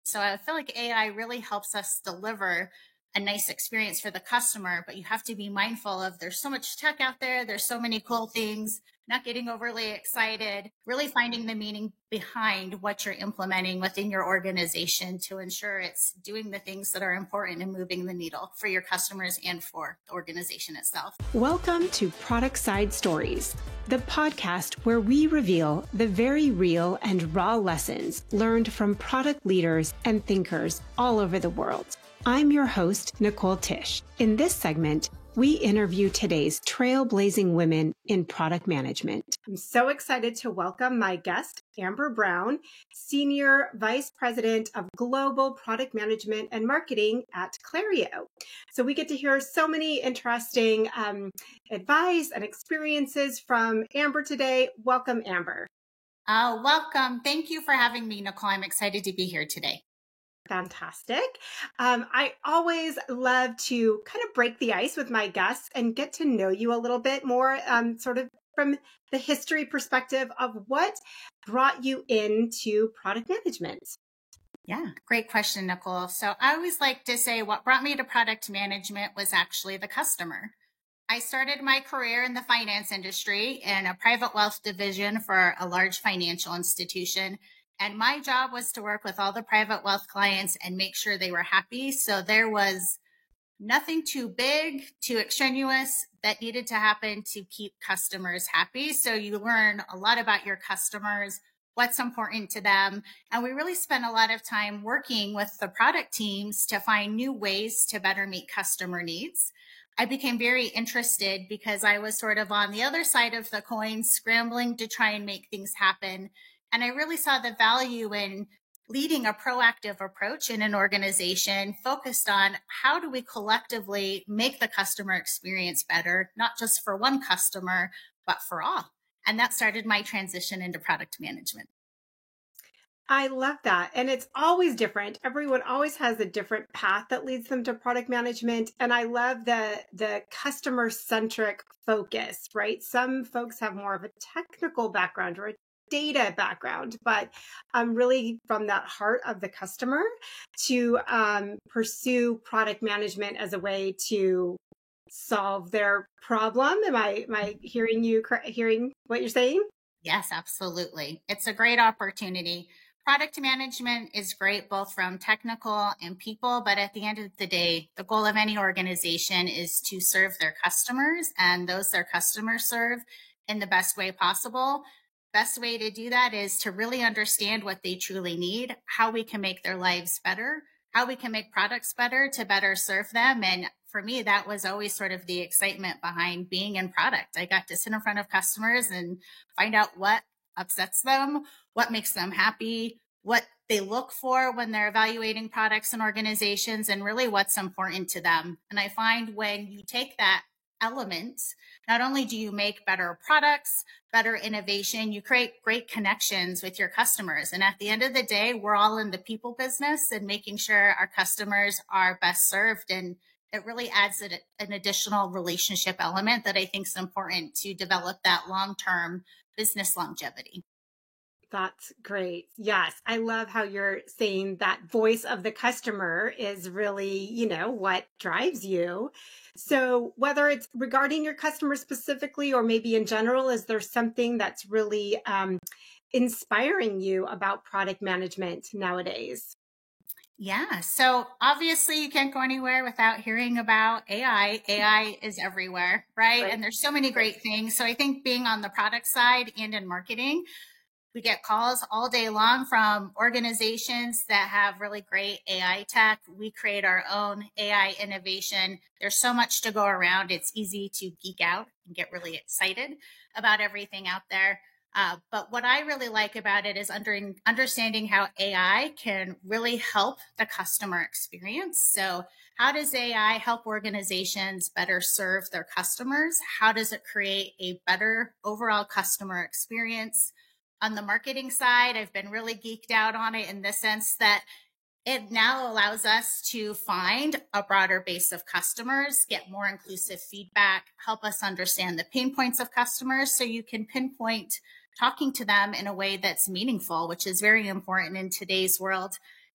So I feel like AI really helps us deliver a nice experience for the customer, but you have to be mindful of there's so much tech out there, there's so many cool things, not getting overly excited, really finding the meaning behind what you're implementing within your organization to ensure it's doing the things that are important and moving the needle for your customers and for the organization itself. Welcome to Product Side Stories, the podcast where we reveal the very real and raw lessons learned from product leaders and thinkers all over the world. I'm your host, Nicole Tisch. In this segment, we interview today's trailblazing women in product management. I'm so excited to welcome my guest, Amber Brown, Senior Vice President of Global Product Management and Marketing at Clario. So we get to hear so many interesting advice and experiences from Amber today. Welcome, Amber. Welcome. Thank you for having me, Nicole. I'm excited to be here today. Fantastic. I always love to kind of break the ice with my guests and get to know you a little bit more, sort of from the history perspective of what brought you into product management. Yeah, great question, Nicole. So I always like to say what brought me to product management was actually the customer. I started my career in the finance industry in a private wealth division for a large financial institution. And my job was to work with all the private wealth clients and make sure they were happy. So there was nothing too big, too extraneous that needed to happen to keep customers happy. So you learn a lot about your customers, what's important to them. And we really spent a lot of time working with the product teams to find new ways to better meet customer needs. I became very interested because I was sort of on the other side of the coin, scrambling to try and make things happen. And I really saw the value in leading a proactive approach in an organization focused on how do we collectively make the customer experience better, not just for one customer, but for all. And that started my transition into product management. I love that. And it's always different. Everyone always has a different path that leads them to product management. And I love the customer-centric focus, right? Some folks have more of a technical background or a data background, but really from that heart of the customer to pursue product management as a way to solve their problem. Am I hearing what you're saying? Yes, absolutely. It's a great opportunity. Product management is great both from technical and people, but at the end of the day, the goal of any organization is to serve their customers and those their customers serve in the best way possible. Best way to do that is to really understand what they truly need, how we can make their lives better, how we can make products better to better serve them. And for me, that was always sort of the excitement behind being in product. I got to sit in front of customers and find out what upsets them, what makes them happy, what they look for when they're evaluating products and organizations, and really what's important to them. And I find when you take that element, not only do you make better products, better innovation, you create great connections with your customers. And at the end of the day, we're all in the people business and making sure our customers are best served. And it really adds an additional relationship element that I think is important to develop that long-term business longevity. That's great. Yes. I love how you're saying that voice of the customer is really, what drives you. So whether it's regarding your customer specifically or maybe in general, is there something that's really inspiring you about product management nowadays? Yeah. So obviously you can't go anywhere without hearing about AI. AI is everywhere, right? And there's so many great things. So I think being on the product side and in marketing, we get calls all day long from organizations that have really great AI tech. We create our own AI innovation. There's so much to go around. It's easy to geek out and get really excited about everything out there. But what I really like about it is understanding how AI can really help the customer experience. So how does AI help organizations better serve their customers? How does it create a better overall customer experience? On the marketing side, I've been really geeked out on it in the sense that it now allows us to find a broader base of customers, get more inclusive feedback, help us understand the pain points of customers so you can pinpoint talking to them in a way that's meaningful, which is very important in today's world.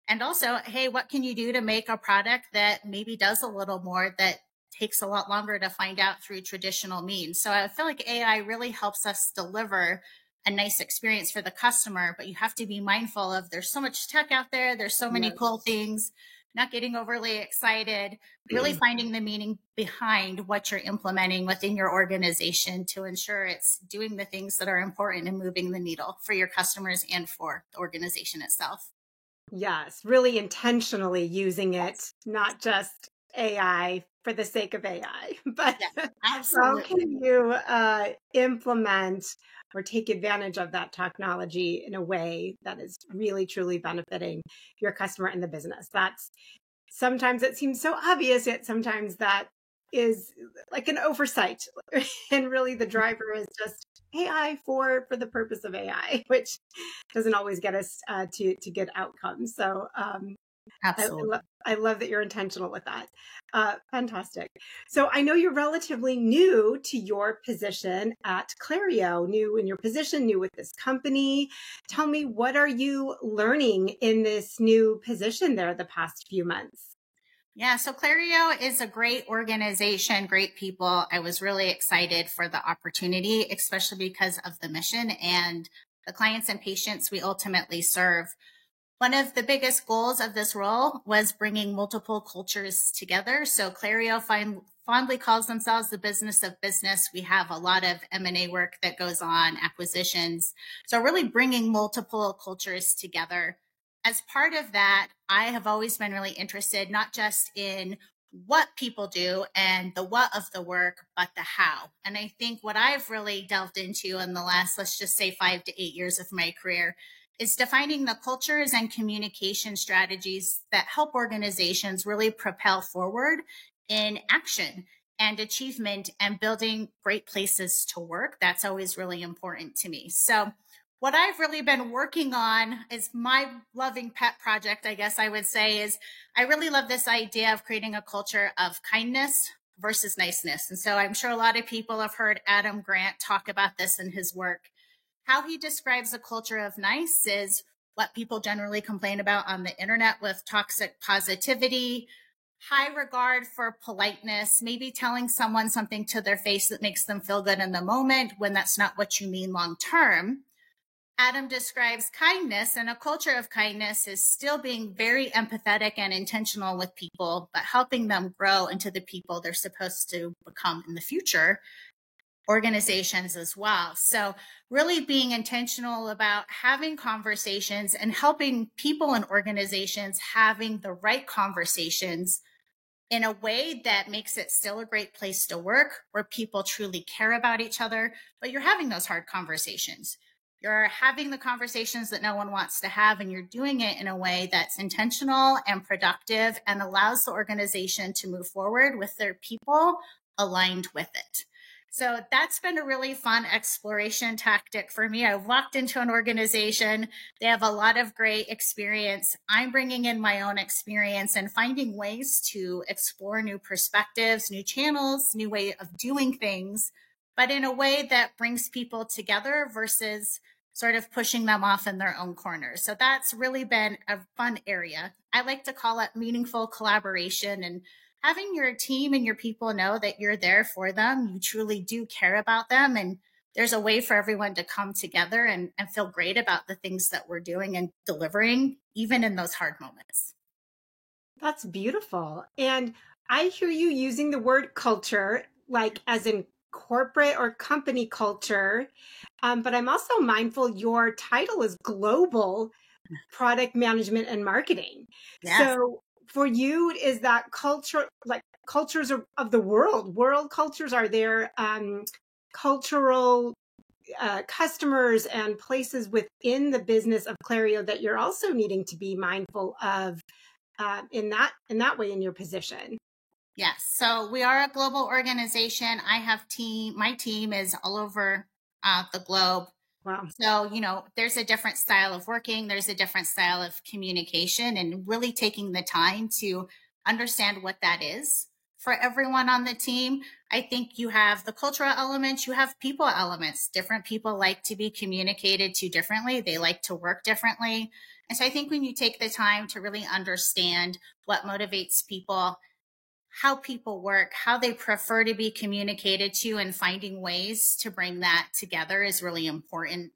And also, hey, what can you do to make a product that maybe does a little more that takes a lot longer to find out through traditional means? So I feel like AI really helps us deliver a nice experience for the customer, but you have to be mindful of there's so much tech out there, there's so many Yes. cool things, not getting overly excited, really finding the meaning behind what you're implementing within your organization to ensure it's doing the things that are important and moving the needle for your customers and for the organization itself. Yes, really intentionally using it, Yes. not just AI for the sake of AI, but Yes, how absolutely. can you implement or take advantage of that technology in a way that is really truly benefiting your customer and the business? That's sometimes it seems so obvious, yet sometimes that is like an oversight. And really the driver is just AI for the purpose of AI, which doesn't always get us to good outcomes. So Absolutely. I love that you're intentional with that. Fantastic. So I know you're relatively new to your position at Clario, new in your position, new with this company. Tell me, what are you learning in this new position there the past few months? Yeah, so Clario is a great organization, great people. I was really excited for the opportunity, especially because of the mission and the clients and patients we ultimately serve. One of the biggest goals of this role was bringing multiple cultures together. So Clario fondly calls themselves the business of business. We have a lot of M&A work that goes on, acquisitions. So really bringing multiple cultures together. As part of that, I have always been really interested, not just in what people do and the what of the work, but the how. And I think what I've really delved into in the last, let's just say 5 to 8 years of my career is defining the cultures and communication strategies that help organizations really propel forward in action and achievement and building great places to work. That's always really important to me. So, what I've really been working on is my loving pet project, I guess I would say, is I really love this idea of creating a culture of kindness versus niceness. And so I'm sure a lot of people have heard Adam Grant talk about this in his work. How he describes a culture of nice is what people generally complain about on the internet with toxic positivity, high regard for politeness, maybe telling someone something to their face that makes them feel good in the moment when that's not what you mean long term. Adam describes kindness, and a culture of kindness is still being very empathetic and intentional with people, but helping them grow into the people they're supposed to become in the future, organizations as well. So really being intentional about having conversations and helping people and organizations having the right conversations in a way that makes it still a great place to work where people truly care about each other, but you're having those hard conversations. You're having the conversations that no one wants to have, and you're doing it in a way that's intentional and productive and allows the organization to move forward with their people aligned with it. So that's been a really fun exploration tactic for me. I walked into an organization, they have a lot of great experience. I'm bringing in my own experience and finding ways to explore new perspectives, new channels, new way of doing things, but in a way that brings people together versus sort of pushing them off in their own corners. So that's really been a fun area. I like to call it meaningful collaboration and having your team and your people know that you're there for them. You truly do care about them. And there's a way for everyone to come together and feel great about the things that we're doing and delivering, even in those hard moments. That's beautiful. And I hear you using the word culture, like as in corporate or company culture. But I'm also mindful your title is Global Product Management and Marketing. Yes. So for you, is that culture, like cultures of the world cultures? Are there cultural customers and places within the business of Clario that you're also needing to be mindful of in that way in your position? Yes. So we are a global organization. My team is all over the globe. Wow. So, there's a different style of working, there's a different style of communication, and really taking the time to understand what that is for everyone on the team. I think you have the cultural elements, you have people elements. Different people like to be communicated to differently, they like to work differently. And so I think when you take the time to really understand what motivates people, how people work, how they prefer to be communicated to, and finding ways to bring that together is really important.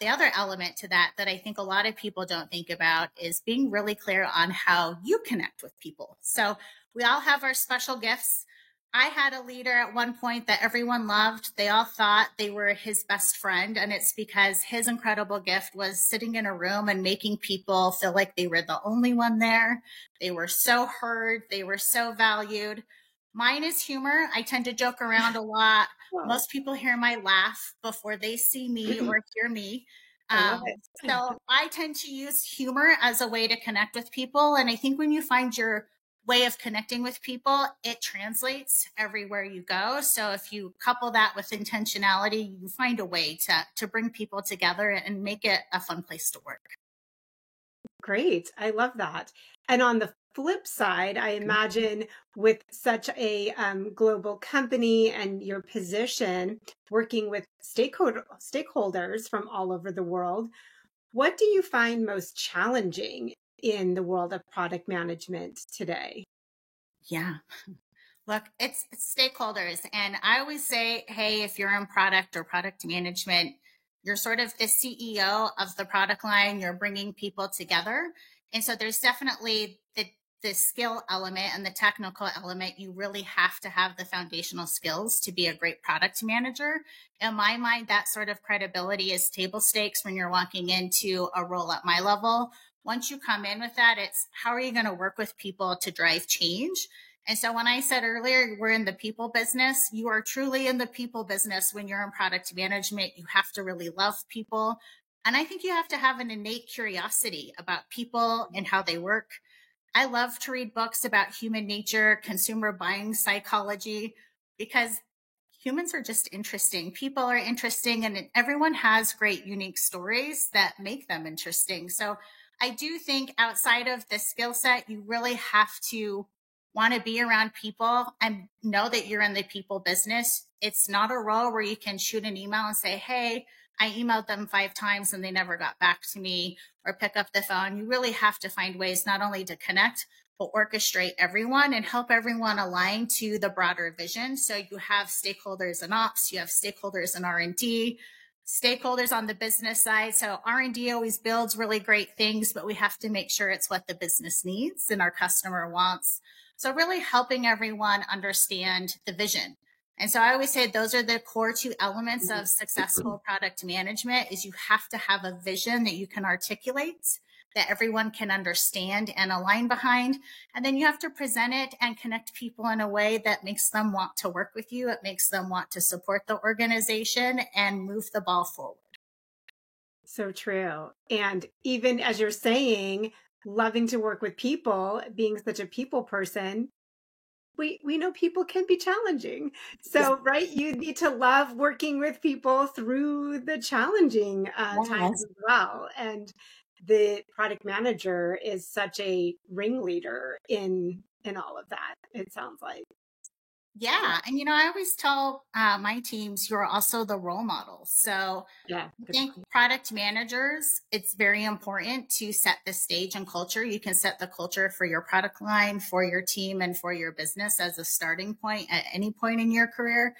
The other element to that I think a lot of people don't think about is being really clear on how you connect with people. So we all have our special gifts. I had a leader at one point that everyone loved. They all thought they were his best friend. And it's because his incredible gift was sitting in a room and making people feel like they were the only one there. They were so heard. They were so valued. Mine is humor. I tend to joke around a lot. Wow. Most people hear my laugh before they see me or hear me. I love it. So I tend to use humor as a way to connect with people. And I think when you find your way of connecting with people, it translates everywhere you go. So if you couple that with intentionality, you find a way to bring people together and make it a fun place to work. Great. I love that. And on the flip side, I imagine with such a global company and your position working with stakeholders from all over the world, what do you find most challenging in the world of product management today? Yeah. Look, it's stakeholders. And I always say, hey, if you're in product or product management, you're sort of the CEO of the product line. You're bringing people together. And so there's definitely the skill element and the technical element. You really have to have the foundational skills to be a great product manager. In my mind, that sort of credibility is table stakes when you're walking into a role at my level. Once you come in with that, it's how are you going to work with people to drive change? And so when I said earlier, we're in the people business, you are truly in the people business. When you're in product management, you have to really love people. And I think you have to have an innate curiosity about people and how they work. I love to read books about human nature, consumer buying psychology, because humans are just interesting. People are interesting, and everyone has great, unique stories that make them interesting. So I do think outside of the skill set, you really have to want to be around people and know that you're in the people business. It's not a role where you can shoot an email and say, hey, I emailed them 5 times and they never got back to me, or pick up the phone. You really have to find ways not only to connect, but orchestrate everyone and help everyone align to the broader vision. So you have stakeholders in ops, you have stakeholders in R&D, stakeholders on the business side. So R&D always builds really great things, but we have to make sure it's what the business needs and our customer wants. So really helping everyone understand the vision. And so I always say those are the core 2 elements of successful product management is you have to have a vision that you can articulate, that everyone can understand and align behind. And then you have to present it and connect people in a way that makes them want to work with you. It makes them want to support the organization and move the ball forward. So true. And even as you're saying, loving to work with people, being such a people person, we know people can be challenging. So, right, you need to love working with people through the challenging times as well. And the product manager is such a ringleader in all of that, it sounds like. Yeah. And, I always tell my teams, you're also the role model. So Yeah, I think product managers, it's very important to set the stage and culture. You can set the culture for your product line, for your team, and for your business as a starting point at any point in your career.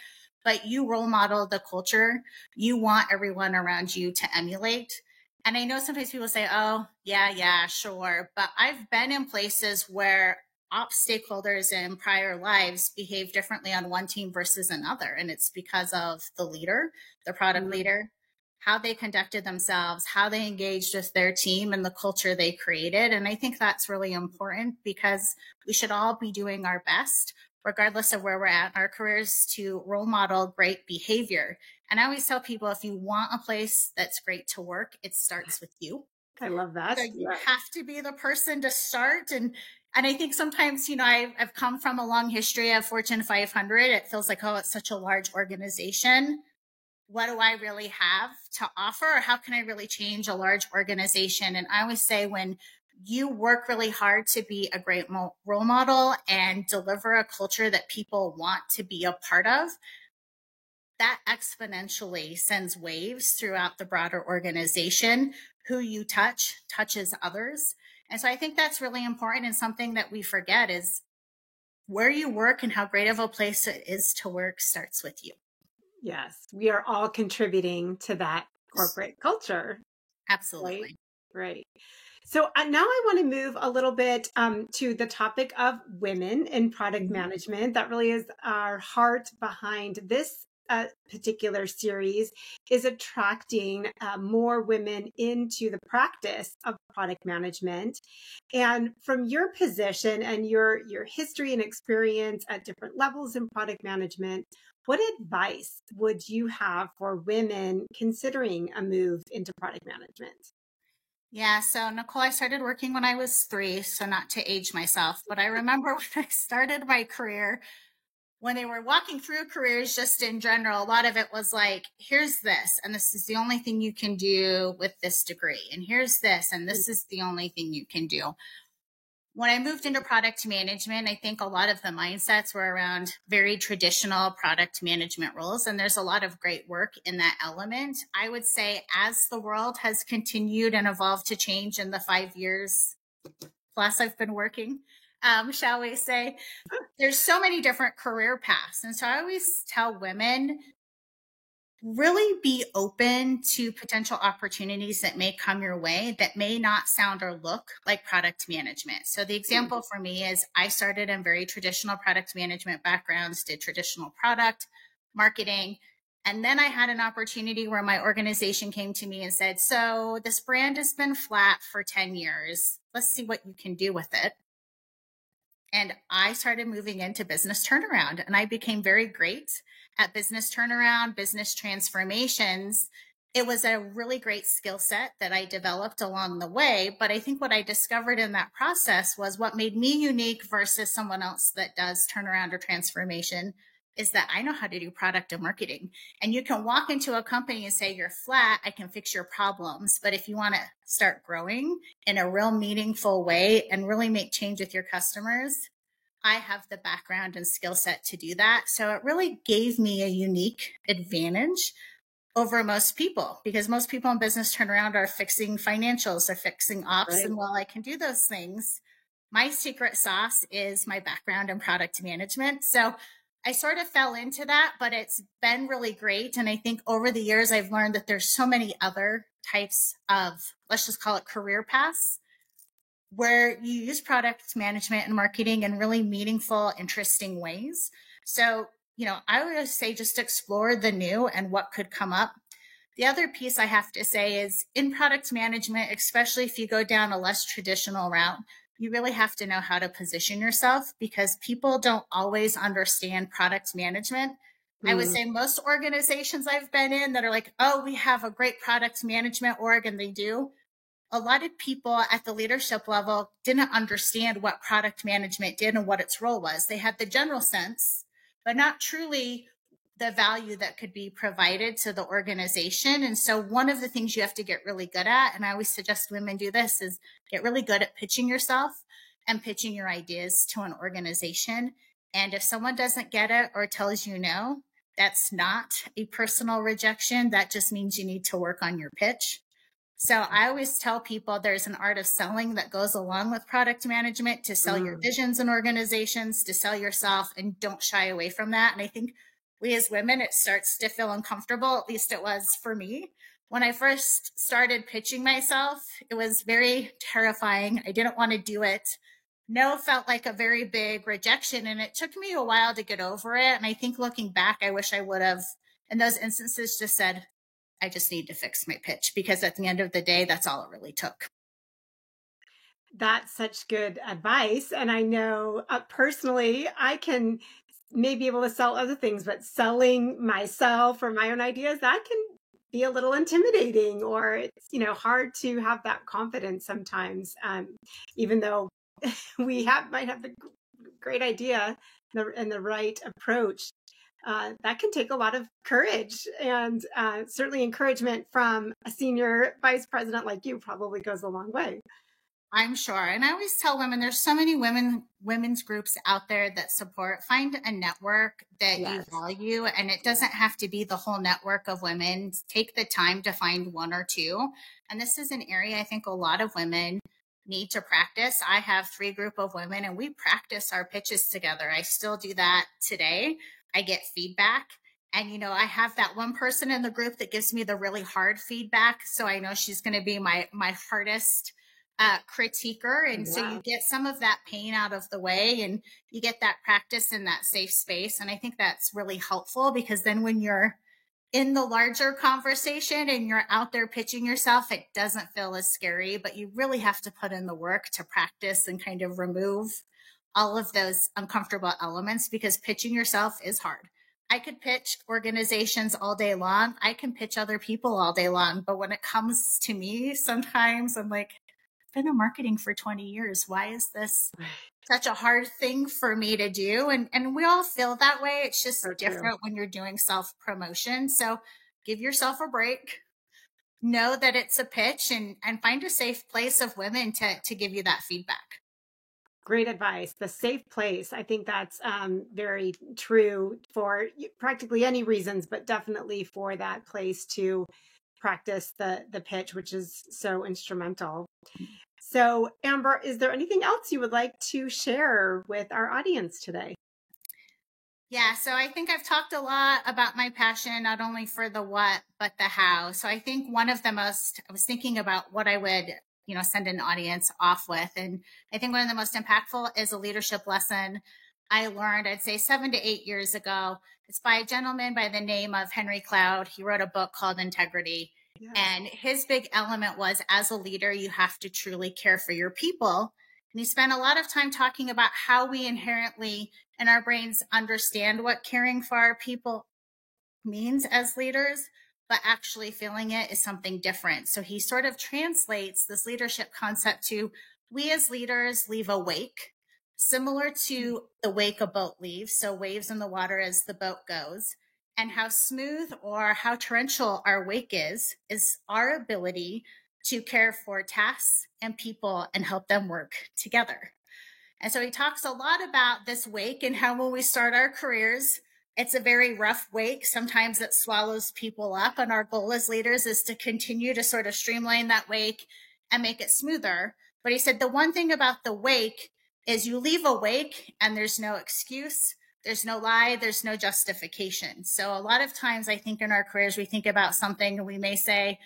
But you role model the culture you want everyone around you to emulate. And I know sometimes people say, oh, yeah, sure. But I've been in places where ops stakeholders in prior lives behave differently on one team versus another. And it's because of the leader, the product leader, how they conducted themselves, how they engaged with their team, and the culture they created. And I think that's really important because we should all be doing our best, regardless of where we're at in our careers, to role model great behavior. And I always tell people, if you want a place that's great to work, it starts with you. I love that. So you have to be the person to start. And I think sometimes, I've come from a long history of Fortune 500. It feels like, oh, it's such a large organization. What do I really have to offer? Or how can I really change a large organization? And I always say when you work really hard to be a great role model and deliver a culture that people want to be a part of, that exponentially sends waves throughout the broader organization who you touch touches others. And so I think that's really important, and something that we forget is where you work and how great of a place it is to work starts with you. Yes, we are all contributing to that corporate culture. Absolutely. Right. So now I want to move a little bit to the topic of women in product management. That really is our heart behind this particular series, is attracting more women into the practice of product management. And from your position and your history and experience at different levels in product management, what advice would you have for women considering a move into product management? Yeah. So, Nicole, I started working when I was 3, so not to age myself, but I remember when I started my career, when they were walking through careers just in general, a lot of it was like, here's this, and this is the only thing you can do with this degree. And here's this, and this is the only thing you can do. When I moved into product management, I think a lot of the mindsets were around very traditional product management roles. And there's a lot of great work in that element. I would say as the world has continued and evolved to change in the 5 years plus I've been working, shall we say, there's so many different career paths. And so I always tell women, really be open to potential opportunities that may come your way that may not sound or look like product management. So the example for me is I started in very traditional product management backgrounds, did traditional product marketing. And then I had an opportunity where my organization came to me and said, so this brand has been flat for 10 years. Let's see what you can do with it. And I started moving into business turnaround, and I became very great at business turnaround, business transformations. It was a really great skill set that I developed along the way. But I think what I discovered in that process was what made me unique versus someone else that does turnaround or transformation is that I know how to do product and marketing. And you can walk into a company and say, you're flat, I can fix your problems. But if you want to start growing in a real meaningful way and really make change with your customers, I have the background and skill set to do that. So it really gave me a unique advantage over most people, because most people in business turnaround are fixing financials or fixing ops. Right. And while I can do those things, my secret sauce is my background in product management. So I sort of fell into that, but it's been really great. And I think over the years, I've learned that there's so many other types of, let's just call it career paths, where you use product management and marketing in really meaningful, interesting ways. So, I always say just explore the new and what could come up. The other piece I have to say is in product management, especially if you go down a less traditional route, you really have to know how to position yourself, because people don't always understand product management. I would say most organizations I've been in that are like, oh, we have a great product management org, and they do. A lot of people at the leadership level didn't understand what product management did and what its role was. They had the general sense, but not truly the value that could be provided to the organization. And so one of the things you have to get really good at, and I always suggest women do this, is get really good at pitching yourself and pitching your ideas to an organization. And if someone doesn't get it or tells you no, that's not a personal rejection. That just means you need to work on your pitch. So I always tell people there's an art of selling that goes along with product management, to sell your visions in organizations, to sell yourself, and don't shy away from that. And I think we as women, it starts to feel uncomfortable. At least it was for me. When I first started pitching myself, it was very terrifying. I didn't want to do it. No felt like a very big rejection. And it took me a while to get over it. And I think looking back, I wish I would have, in those instances, just said, I just need to fix my pitch, because at the end of the day, that's all it really took. That's such good advice. And I know personally, I can maybe able to sell other things, but selling myself or my own ideas, that can be a little intimidating, or it's, hard to have that confidence sometimes, even though we might have the great idea and the right approach. That can take a lot of courage, and certainly encouragement from a senior vice president like you probably goes a long way. I'm sure. And I always tell women there's so many women's groups out there that support. Find a network that you Yes. value, and it doesn't have to be the whole network of women. Take the time to find one or two. And this is an area I think a lot of women need to practice. I have 3 group of women and we practice our pitches together. I still do that today. I get feedback. And, I have that one person in the group that gives me the really hard feedback. So I know she's going to be my hardest critiquer. And so you get some of that pain out of the way and you get that practice in that safe space. And I think that's really helpful because then when you're in the larger conversation and you're out there pitching yourself, it doesn't feel as scary, but you really have to put in the work to practice and kind of remove all of those uncomfortable elements because pitching yourself is hard. I could pitch organizations all day long. I can pitch other people all day long. But when it comes to me, sometimes I'm like, I've been in marketing for 20 years. Why is this such a hard thing for me to do? And we all feel that way. It's just so different when you're doing self-promotion. So give yourself a break. Know that it's a pitch and find a safe place of women to give you that feedback. Great advice. The safe place. I think that's very true for practically any reasons, but definitely for that place to practice the pitch, which is so instrumental. So, Amber, is there anything else you would like to share with our audience today? Yeah, so I think I've talked a lot about my passion, not only for the what, but the how. So I think I was thinking about what I would send an audience off with. And I think one of the most impactful is a leadership lesson I learned, I'd say 7 to 8 years ago. It's by a gentleman by the name of Henry Cloud. He wrote a book called Integrity. Yes. And his big element was, as a leader, you have to truly care for your people. And he spent a lot of time talking about how we inherently in our brains understand what caring for our people means as leaders, but actually feeling it is something different. So he sort of translates this leadership concept to, we as leaders leave a wake, similar to the wake a boat leaves. So waves in the water as the boat goes. And how smooth or how torrential our wake is our ability to care for tasks and people and help them work together. And so he talks a lot about this wake and how when we start our careers, it's a very rough wake. Sometimes it swallows people up. And our goal as leaders is to continue to sort of streamline that wake and make it smoother. But he said the one thing about the wake is you leave a wake and there's no excuse, there's no lie, there's no justification. So a lot of times I think in our careers, we think about something and we may say,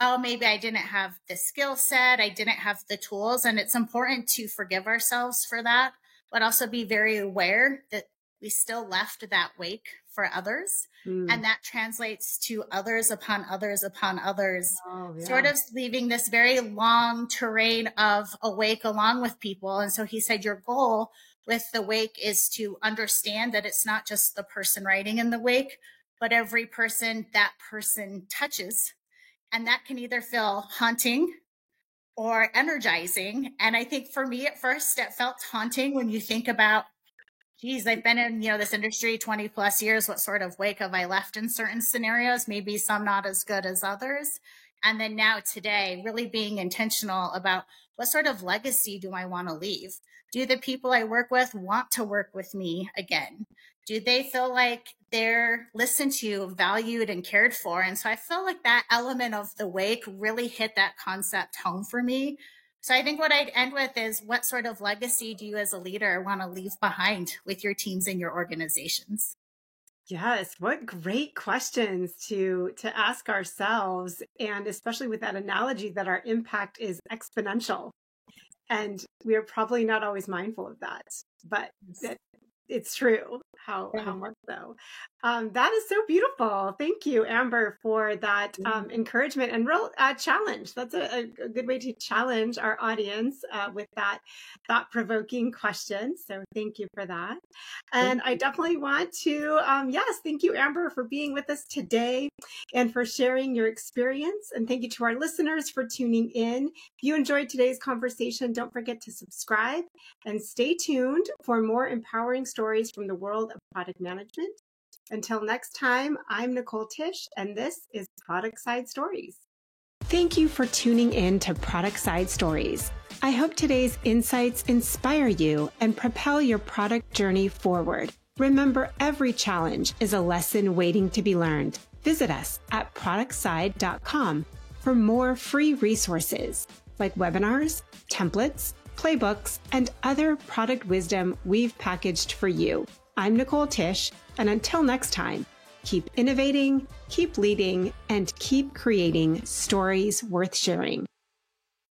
oh, maybe I didn't have the skill set, I didn't have the tools. And it's important to forgive ourselves for that, but also be very aware that we still left that wake for others. And that translates to others upon others upon others, sort of leaving this very long terrain of a wake along with people. And so he said, your goal with the wake is to understand that it's not just the person riding in the wake, but every person that person touches. And that can either feel haunting or energizing. And I think for me at first, it felt haunting when you think about, geez, I've been in, this industry 20 plus years. What sort of wake have I left in certain scenarios? Maybe some not as good as others. And then now today, really being intentional about what sort of legacy do I want to leave? Do the people I work with want to work with me again? Do they feel like they're listened to, valued, and cared for? And so I feel like that element of the wake really hit that concept home for me. So I think what I'd end with is, what sort of legacy do you as a leader want to leave behind with your teams and your organizations? Yes, what great questions to ask ourselves, and especially with that analogy that our impact is exponential. And we are probably not always mindful of that, but it's true. How much so? That is so beautiful. Thank you, Amber, for that encouragement and real challenge. That's a good way to challenge our audience with that thought-provoking question. So thank you for that. And I definitely want to, thank you, Amber, for being with us today and for sharing your experience. And thank you to our listeners for tuning in. If you enjoyed today's conversation, don't forget to subscribe and stay tuned for more empowering stories from the world of product management. Until next time, I'm Nicole Tisch, and this is Product Side Stories. Thank you for tuning in to Product Side Stories. I hope today's insights inspire you and propel your product journey forward. Remember, every challenge is a lesson waiting to be learned. Visit us at productside.com for more free resources like webinars, templates, playbooks, and other product wisdom we've packaged for you. I'm Nicole Tisch, and until next time, keep innovating, keep leading, and keep creating stories worth sharing.